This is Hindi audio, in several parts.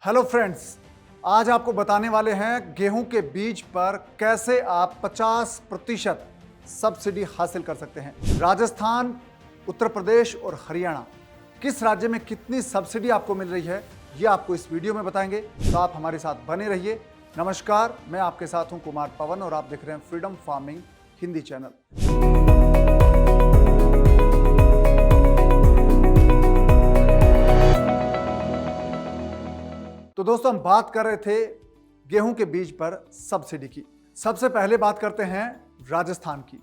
हेलो फ्रेंड्स, आज आपको बताने वाले हैं गेहूं के बीज पर कैसे आप 50% सब्सिडी हासिल कर सकते हैं। राजस्थान, उत्तर प्रदेश और हरियाणा किस राज्य में कितनी सब्सिडी आपको मिल रही है, ये आपको इस वीडियो में बताएंगे, तो आप हमारे साथ बने रहिए। नमस्कार, मैं आपके साथ हूं कुमार पवन और आप देख रहे हैं फ्रीडम फार्मिंग हिंदी चैनल। तो दोस्तों, हम बात कर रहे थे गेहूं के बीज पर सब्सिडी की। सबसे पहले बात करते हैं राजस्थान की।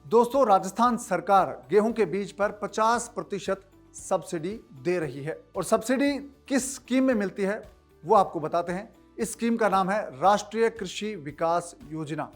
दोस्तों, राजस्थान सरकार गेहूं के बीज पर 50% सब्सिडी दे रही है और सब्सिडी किस स्कीम में मिलती है वो आपको बताते हैं। इस स्कीम का नाम है राष्ट्रीय कृषि विकास योजना।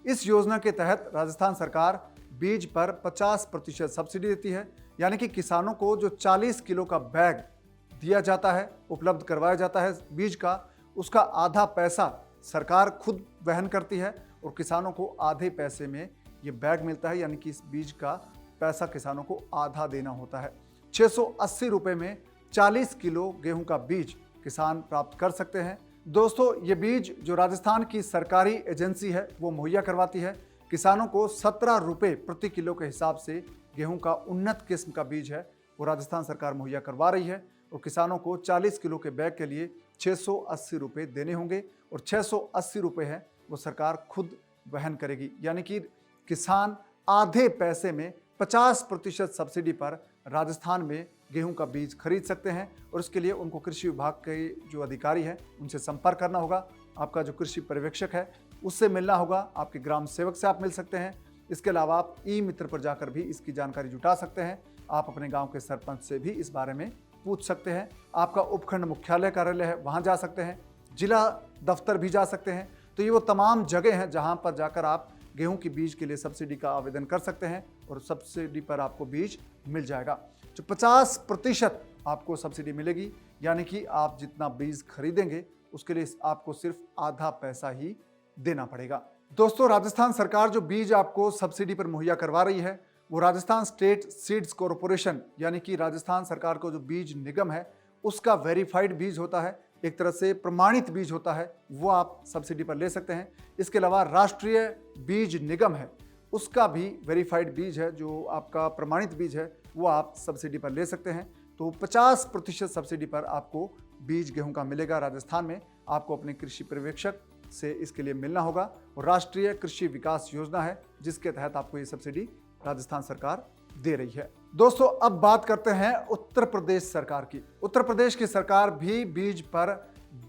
इस योजना के तहत राजस्थान सरकार बीज पर 50% सब्सिडी देती है, यानी कि किसानों को जो 40 किलो का बैग दिया जाता है, उपलब्ध करवाया जाता है बीज का, उसका आधा पैसा सरकार खुद वहन करती है और किसानों को आधे पैसे में ये बैग मिलता है, यानी कि इस बीज का पैसा किसानों को आधा देना होता है। 680 रुपये में 40 किलो गेहूं का बीज किसान प्राप्त कर सकते हैं। दोस्तों, ये बीज जो राजस्थान की सरकारी एजेंसी है वो मुहैया करवाती है। किसानों को 17 रुपये प्रति किलो के हिसाब से गेहूं का उन्नत किस्म का बीज है वो राजस्थान सरकार मुहैया करवा रही है और किसानों को 40 किलो के बैग के लिए 680 रुपये देने होंगे और 680 रुपये है वो सरकार खुद वहन करेगी, यानी कि किसान आधे पैसे में 50% सब्सिडी पर राजस्थान में गेहूं का बीज खरीद सकते हैं। और इसके लिए उनको कृषि विभाग के जो अधिकारी हैं उनसे संपर्क करना होगा। आपका जो कृषि पर्यवेक्षक है उससे मिलना होगा, आपके ग्राम सेवक से आप मिल सकते हैं। इसके अलावा आप ई मित्र पर जाकर भी इसकी जानकारी जुटा सकते हैं। आप अपने गाँव के सरपंच से भी इस बारे में पूछ सकते हैं। आपका उपखंड मुख्यालय कार्यालय है वहां जा सकते हैं, जिला दफ्तर भी जा सकते हैं। तो ये वो तमाम जगह हैं जहां पर जाकर आप गेहूं की बीज के लिए सब्सिडी का आवेदन कर सकते हैं और सब्सिडी पर आपको बीज मिल जाएगा। जो 50% आपको सब्सिडी मिलेगी, यानी कि आप जितना बीज खरीदेंगे उसके लिए आपको सिर्फ आधा पैसा ही देना पड़ेगा। दोस्तों, राजस्थान सरकार जो बीज आपको सब्सिडी पर मुहैया करवा रही है वो राजस्थान स्टेट सीड्स कॉरपोरेशन, यानी कि राजस्थान सरकार को जो बीज निगम है उसका वेरीफाइड बीज होता है, एक तरह से प्रमाणित बीज होता है, वो आप सब्सिडी पर ले सकते हैं। इसके अलावा राष्ट्रीय बीज निगम है, उसका भी वेरीफाइड बीज है, जो आपका प्रमाणित बीज है, वो आप सब्सिडी पर ले सकते हैं। तो 50% सब्सिडी पर आपको बीज गेहूं का मिलेगा राजस्थान में। आपको अपने कृषि पर्यवेक्षक से इसके लिए मिलना होगा और राष्ट्रीय कृषि विकास योजना है जिसके तहत आपको ये सब्सिडी राजस्थान सरकार दे रही है। दोस्तों, अब बात करते हैं उत्तर प्रदेश सरकार की। उत्तर प्रदेश की सरकार भी बीज पर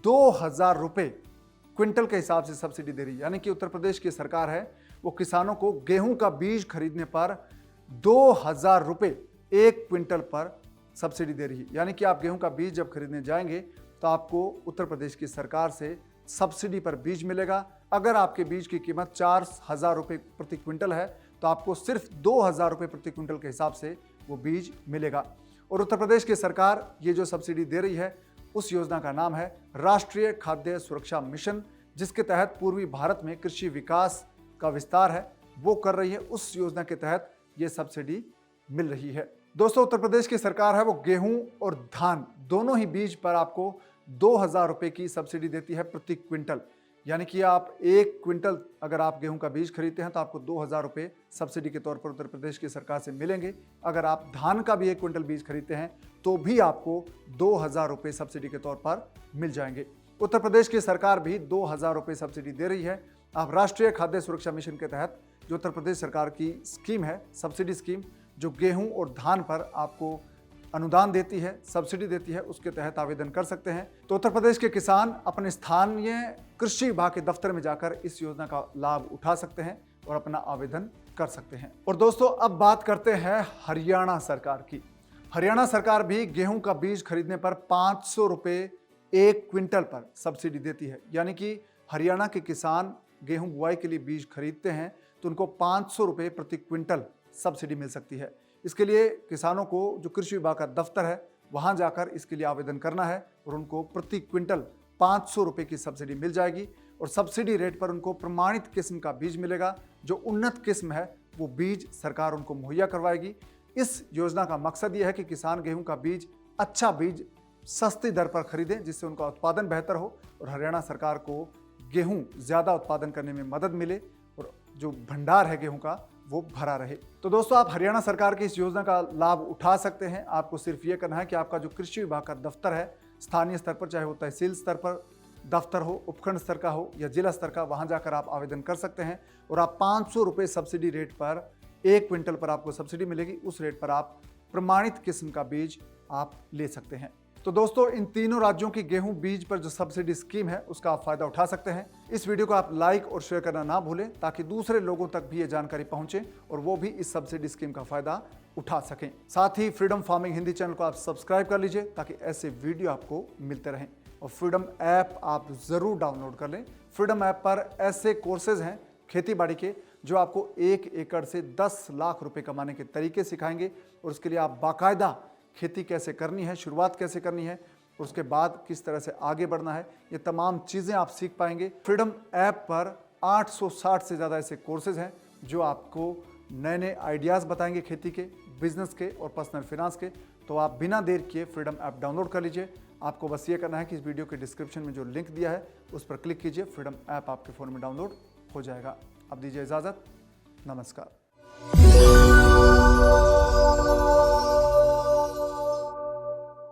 2000 रुपये क्विंटल के हिसाब से सब्सिडी दे रही है, यानी कि उत्तर प्रदेश की सरकार है वो किसानों को गेहूं का बीज खरीदने पर 2000 रुपये एक क्विंटल पर सब्सिडी दे रही है। यानी कि आप गेहूं का बीज जब खरीदने जाएंगे तो आपको उत्तर प्रदेश की सरकार से सब्सिडी पर बीज मिलेगा। अगर आपके बीज की कीमत 4000 रुपये प्रति क्विंटल है तो आपको सिर्फ 2000 रुपये प्रति क्विंटल के हिसाब से वो बीज मिलेगा। और उत्तर प्रदेश की सरकार ये जो सब्सिडी दे रही है उस योजना का नाम है राष्ट्रीय खाद्य सुरक्षा मिशन, जिसके तहत पूर्वी भारत में कृषि विकास का विस्तार है वो कर रही है। उस योजना के तहत ये सब्सिडी मिल रही है। दोस्तों, उत्तर प्रदेश की सरकार है वो गेहूं और धान दोनों ही बीज पर आपको 2000 रुपये की सब्सिडी देती है प्रति क्विंटल, यानी कि आप एक क्विंटल अगर आप गेहूं का बीज खरीदते हैं तो आपको 2000 रुपये सब्सिडी के तौर पर उत्तर प्रदेश की सरकार से मिलेंगे। अगर आप धान का भी एक क्विंटल बीज खरीदते हैं तो भी आपको 2000 रुपये सब्सिडी के तौर पर मिल जाएंगे। उत्तर प्रदेश की सरकार भी 2000 रुपये सब्सिडी दे रही है। आप राष्ट्रीय खाद्य सुरक्षा मिशन के तहत जो उत्तर प्रदेश सरकार की स्कीम है, सब्सिडी स्कीम, जो गेहूँ और धान पर आपको अनुदान देती है, सब्सिडी देती है, उसके तहत आवेदन कर सकते हैं। तो उत्तर प्रदेश के किसान अपने स्थानीय कृषि विभाग के दफ्तर में जाकर इस योजना का लाभ उठा सकते हैं और अपना आवेदन कर सकते हैं। और दोस्तों, अब बात करते हैं हरियाणा सरकार की। हरियाणा सरकार भी गेहूं का बीज खरीदने पर 500 रुपये एक क्विंटल पर सब्सिडी देती है, यानी कि हरियाणा के किसान गेहूं बुआई के लिए बीज खरीदते हैं तो उनको 500 रुपये प्रति क्विंटल सब्सिडी मिल सकती है। इसके लिए किसानों को जो कृषि विभाग का दफ्तर है वहां जाकर इसके लिए आवेदन करना है और उनको प्रति क्विंटल 500 रुपये की सब्सिडी मिल जाएगी और सब्सिडी रेट पर उनको प्रमाणित किस्म का बीज मिलेगा। जो उन्नत किस्म है वो बीज सरकार उनको मुहैया करवाएगी। इस योजना का मकसद ये है कि किसान गेहूं का बीज अच्छा बीज सस्ती दर पर खरीदें जिससे उनका उत्पादन बेहतर हो और हरियाणा सरकार को गेहूं ज़्यादा उत्पादन करने में मदद मिले और जो भंडार है गेहूं का वो भरा रहे। तो दोस्तों, आप हरियाणा सरकार की इस योजना का लाभ उठा सकते हैं। आपको सिर्फ ये करना है कि आपका जो कृषि विभाग का दफ्तर है स्थानीय स्तर पर, चाहे वो तहसील स्तर पर दफ्तर हो, उपखंड स्तर का हो या जिला स्तर का, वहां जाकर आप आवेदन कर सकते हैं और आप 500 रुपये सब्सिडी रेट पर 1 क्विंटल पर आपको सब्सिडी मिलेगी। उस रेट पर आप प्रमाणित किस्म का बीज आप ले सकते हैं। तो दोस्तों, इन तीनों राज्यों की गेहूं बीज पर जो सब्सिडी स्कीम है उसका आप फायदा उठा सकते हैं। इस वीडियो को आप लाइक और शेयर करना ना भूलें ताकि दूसरे लोगों तक भी ये जानकारी पहुंचे और वो भी इस सब्सिडी स्कीम का फायदा उठा सकें। साथ ही फ्रीडम फार्मिंग हिंदी चैनल को आप सब्सक्राइब कर लीजिए ताकि ऐसे वीडियो आपको मिलते रहें और फ्रीडम ऐप आप जरूर डाउनलोड कर लें। फ्रीडम ऐप पर ऐसे कोर्सेज हैं खेती बाड़ी के जो आपको 1 एकड़ से 10 लाख रुपए कमाने के तरीके सिखाएंगे और उसके लिए आप बाकायदा खेती कैसे करनी है, शुरुआत कैसे करनी है और उसके बाद किस तरह से आगे बढ़ना है, ये तमाम चीज़ें आप सीख पाएंगे। फ्रीडम ऐप पर 860 से ज़्यादा ऐसे कोर्सेज हैं जो आपको नए नए आइडियाज़ बताएंगे खेती के, बिजनेस के और पर्सनल फिनांस के। तो आप बिना देर किए फ्रीडम ऐप डाउनलोड कर लीजिए। आपको बस ये करना है कि इस वीडियो के डिस्क्रिप्शन में जो लिंक दिया है उस पर क्लिक कीजिए, फ्रीडम ऐप आपके फ़ोन में डाउनलोड हो जाएगा। अब दीजिए इजाज़त, नमस्कार।